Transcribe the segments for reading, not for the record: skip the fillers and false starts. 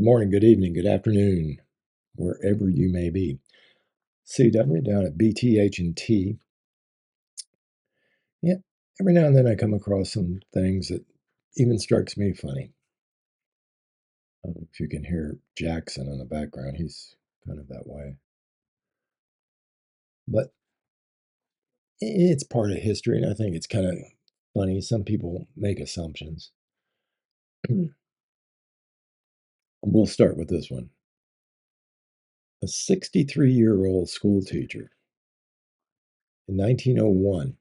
Good morning, good evening, good afternoon, wherever you may be. CW down at BTH&T. Yeah, every now and then I come across some things that even strikes me funny. I don't know if you can hear Jackson in the background. He's kind of that way. But it's part of history, and I think it's kind of funny. Some people make assumptions. We'll start with this one. A 63-year-old school teacher in 1901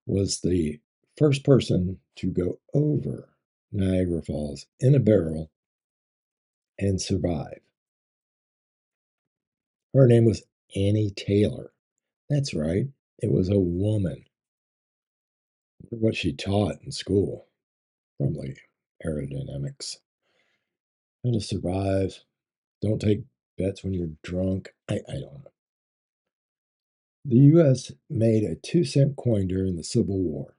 was the first person to go over Niagara Falls in a barrel and survive. Her name was Annie Taylor. That's right, it was a woman. What she taught in school, probably aerodynamics, how to survive, don't take bets when you're drunk. I don't know. The U.S. made a 2-cent coin during the Civil War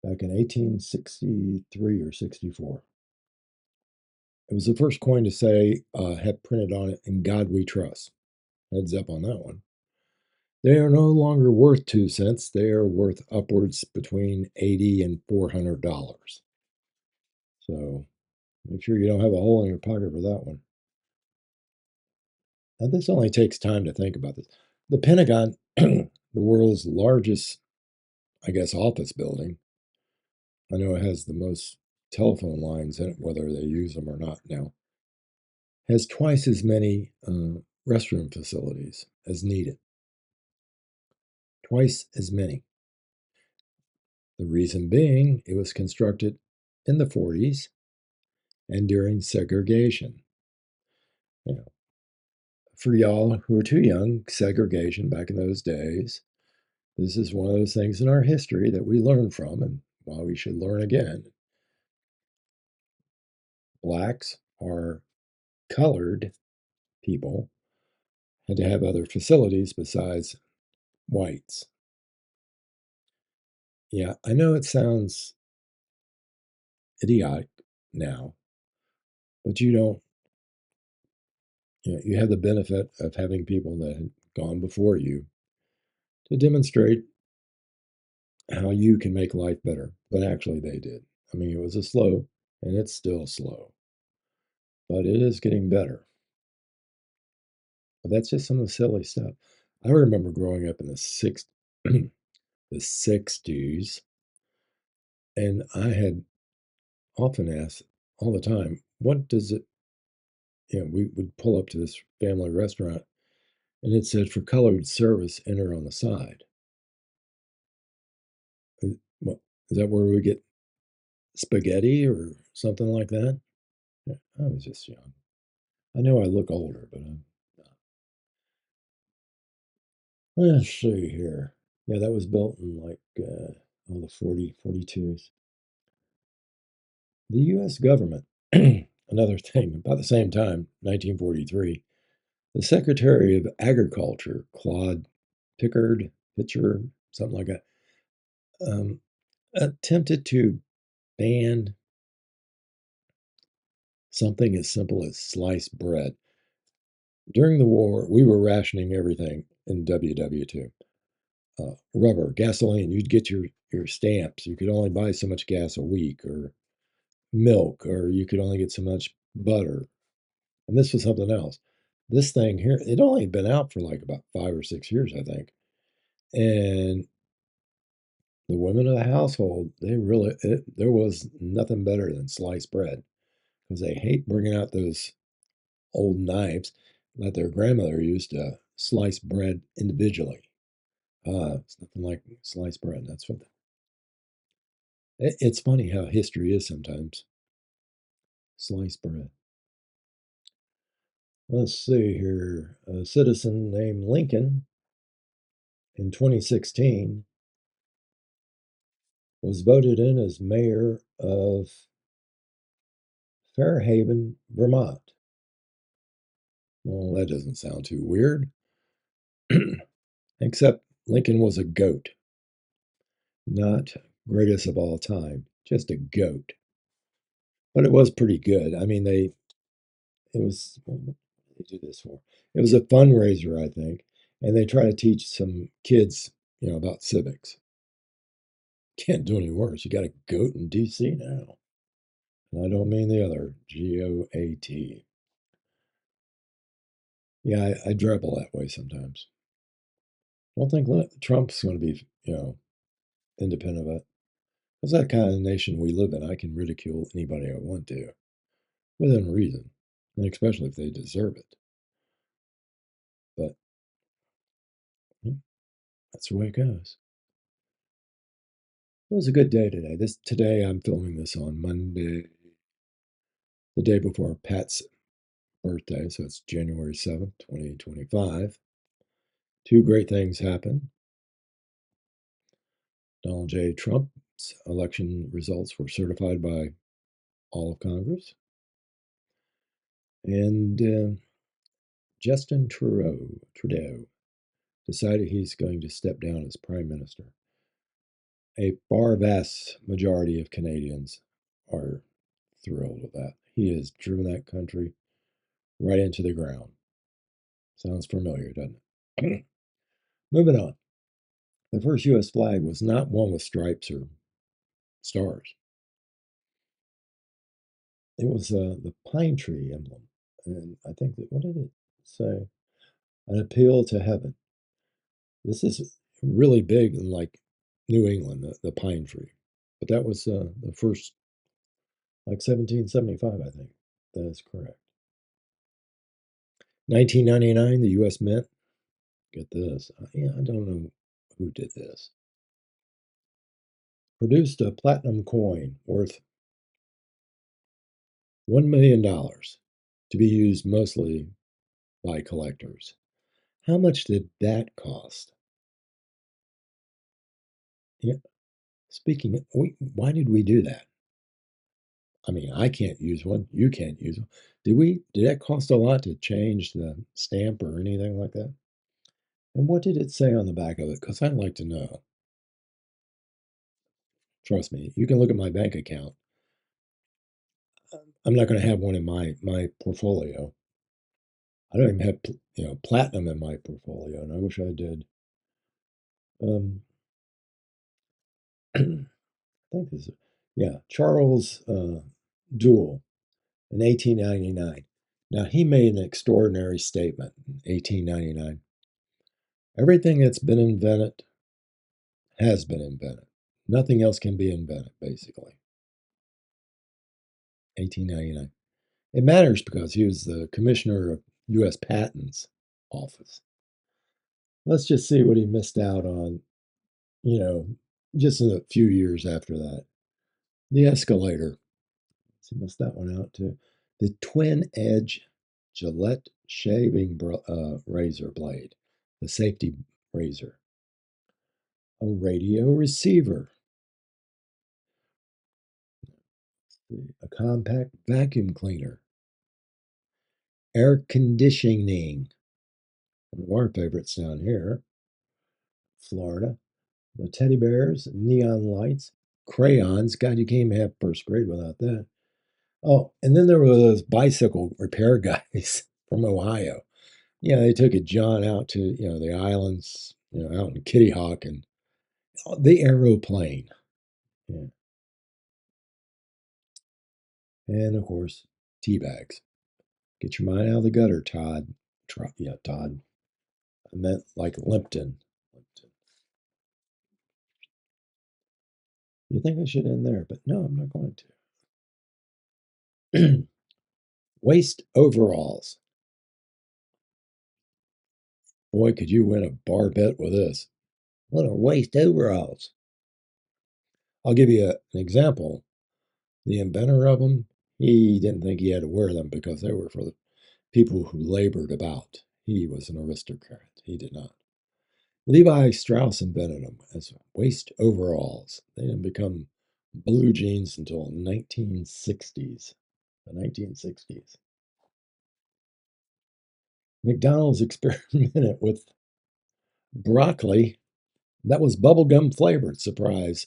back in 1863 or 64. It was the first coin to say, have printed on it, "In God We Trust." Heads up on that one. They are no longer worth 2 cents. They are worth upwards between $80 and $400. So make sure you don't have a hole in your pocket for that one. Now, this only takes time to think about this. The Pentagon, the world's largest, I guess, office building. I know it has the most telephone lines in it, whether they use them or not now, has twice as many restroom facilities as needed. Twice as many. The reason being, it was constructed in the 40s and during segregation. You know, for y'all who are too young, segregation back in those days, this is one of those things in our history that we learn from and why we should learn again. Blacks or colored people had to have other facilities besides whites. Yeah, I know it sounds idiotic now, but you have the benefit of having people that had gone before you to demonstrate how you can make life better. But actually, they did. I mean, it was a slow, and it's still slow, but it is getting better. But that's just some of the silly stuff. I remember growing up in the '60s, and I had often asked all the time, "What does it?" We would pull up to this family restaurant, and it said, "For colored service, enter on the side." What is that? Where we get spaghetti or something like that? Yeah, I was just young. I know I look older, but I'm not. Let's see here. Yeah, that was built in like the 42s. The U.S. government, another thing, about the same time, 1943, the Secretary of Agriculture, Claude Pitcher, something like that, attempted to ban something as simple as sliced bread. During the war, we were rationing everything in WW2. Rubber, gasoline, you'd get your stamps. You could only buy so much gas a week, or milk, or you could only get so much butter. And this was something else. This thing here, it only had been out for like about 5 or 6 years, I think. And the women of the household, there was nothing better than sliced bread because they hate bringing out those old knives that their grandmother used to slice bread individually. It's nothing like sliced bread. That's what it's funny how history is sometimes. Sliced bread. Let's see here. A citizen named Lincoln in 2016 was voted in as mayor of Fairhaven, Vermont. Well, that doesn't sound too weird, except Lincoln was a goat, not greatest of all time. just a goat. But it was pretty good. I mean, it was, what did they do this for? It was a fundraiser, I think, and they try to teach some kids, about civics. Can't do any worse. You got a goat in DC now. And I don't mean the other, GOAT. Yeah, I dribble that way sometimes. I don't think Trump's going to be, independent of it. That's that kind of nation we live in. I can ridicule anybody I want to within reason, and especially if they deserve it. But yeah, that's the way it goes. It was a good day today. Today I'm filming this on Monday, the day before Pat's birthday, so it's January 7th, 2025. Two great things happened. Donald J. Trump's election results were certified by all of Congress. And Justin Trudeau decided he's going to step down as prime minister. A far vast majority of Canadians are thrilled with that. He has driven that country right into the ground. Sounds familiar, doesn't it? Moving on. The first U.S. flag was not one with stripes or stars. It was the pine tree emblem. And I think that, what did it say? An appeal to heaven. This is really big in like New England, the pine tree. But that was the first, like 1775, I think. That is correct. 1999, the U.S. Mint, get this. Yeah, I don't know who did this. Produced a platinum coin worth $1 million to be used mostly by collectors. How much did that cost? Yeah, speaking of, why did we do that? I mean, I can't use one. You can't use one. Did that cost a lot to change the stamp or anything like that? And what did it say on the back of it? Because I'd like to know. Trust me, you can look at my bank account. I'm not going to have one in my portfolio. I don't even have platinum in my portfolio, and I wish I did. Um, I think this is, yeah, Charles Duell in 1899. Now he made an extraordinary statement in 1899. Everything that's been invented has been invented. Nothing else can be invented, basically. 1899. It matters because he was the commissioner of U.S. Patents Office. Let's just see what he missed out on, you know, just in a few years after that. The escalator. So he missed that one out too. The twin edge Gillette shaving razor blade, the safety razor. A radio receiver, a compact vacuum cleaner, air conditioning. One of our favorites down here, Florida. The teddy bears, neon lights, crayons. God, you can't even have first grade without that. Oh, and then there were those bicycle repair guys from Ohio. Yeah, they took a John out to, the islands, out in Kitty Hawk and the aeroplane. Yeah. And of course, tea bags. Get your mind out of the gutter, Todd. Yeah, Todd. I meant like Limpton. Limpton. You think I should end there, but no, I'm not going to. Waist overalls. Boy, could you win a bar bet with this. What are waist overalls? I'll give you an example. The inventor of them, he didn't think he had to wear them because they were for the people who labored about. He was an aristocrat. He did not. Levi Strauss invented them as waist overalls. They didn't become blue jeans until 1960s. The 1960s. McDonald's experimented with broccoli that was bubblegum flavored. Surprise.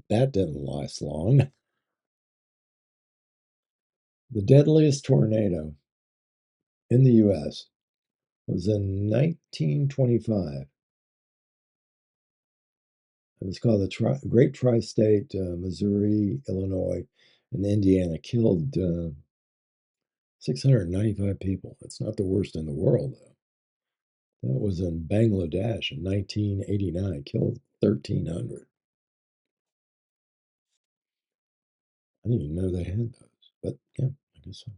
That didn't last long. The deadliest tornado in the US was in 1925. It was called the Great Tri-State, Missouri, Illinois, and Indiana. Killed 695 people. That's not the worst in the world, though. That was in Bangladesh in 1989. Killed 1,300. I didn't even know they had those, but yeah, I guess so.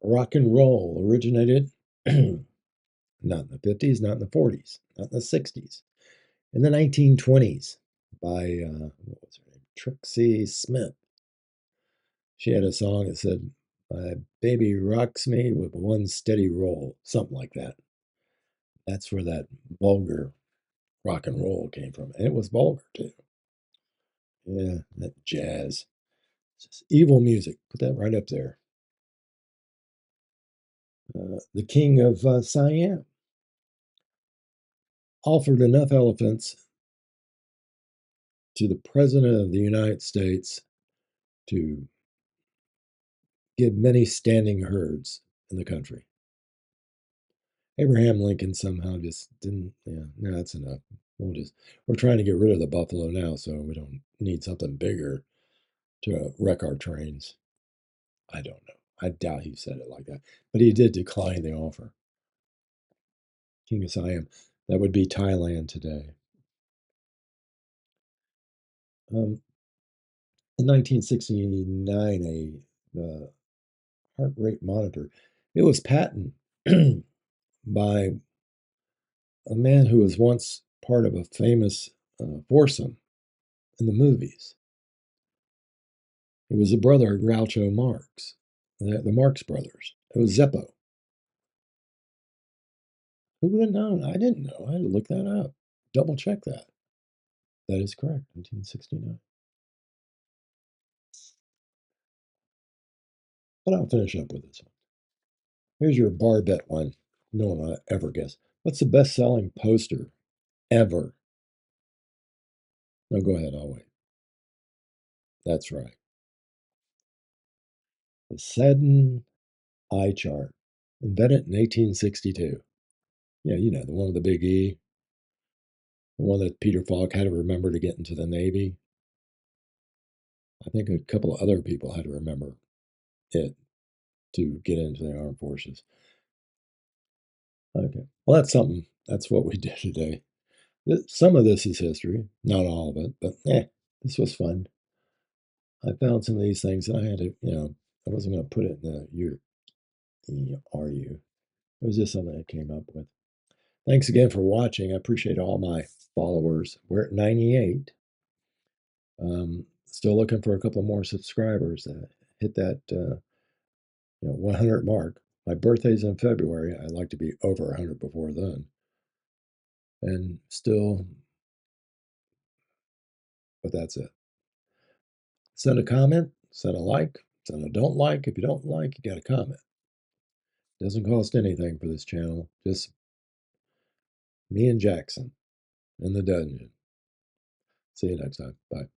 Rock and roll originated not in the 50s, not in the 40s, not in the 60s, in the 1920s by, what was her name? Trixie Smith. She had a song that said, "My baby rocks me with one steady roll," something like that. That's where that vulgar rock and roll came from. And it was vulgar too. Yeah, that jazz. It's just evil music. Put that right up there. The king of Siam offered enough elephants to the president of the United States to give many standing herds in the country. Abraham Lincoln somehow just didn't. Yeah, no, that's enough. We're trying to get rid of the buffalo now, so we don't need something bigger to wreck our trains. I don't know. I doubt he said it like that, but he did decline the offer. King of Siam, that would be Thailand today. In 1969, a heart rate monitor, it was patented by a man who was once part of a famous foursome in the movies. He was the brother of Groucho Marx, the Marx brothers. It was Zeppo. Who would have known? I didn't know. I had to look that up. Double check that. That is correct. 1969. But I'll finish up with this one. Here's your bar bet one. No one will ever guess. What's the best selling poster ever? No, go ahead. I'll wait. That's right. The Seddon eye chart, invented in 1862. Yeah, you know, the one with the big E, the one that Peter Falk had to remember to get into the Navy. I think a couple of other people had to remember it to get into the armed forces. Okay. Well, that's something. That's what we did today. Some of this is history, not all of it, but this was fun. I found some of these things and I had to, I wasn't going to put it in the ERU. It was just something I came up with. Thanks again for watching. I appreciate all my followers. We're at 98. Still looking for a couple more subscribers. Hit that 100 mark. My birthday's in February. I'd like to be over 100 before then. And still, but that's it. Send a comment, send a like, send a don't like. If you don't like, you got a comment. Doesn't cost anything for this channel. Just me and Jackson in the dungeon. See you next time. Bye.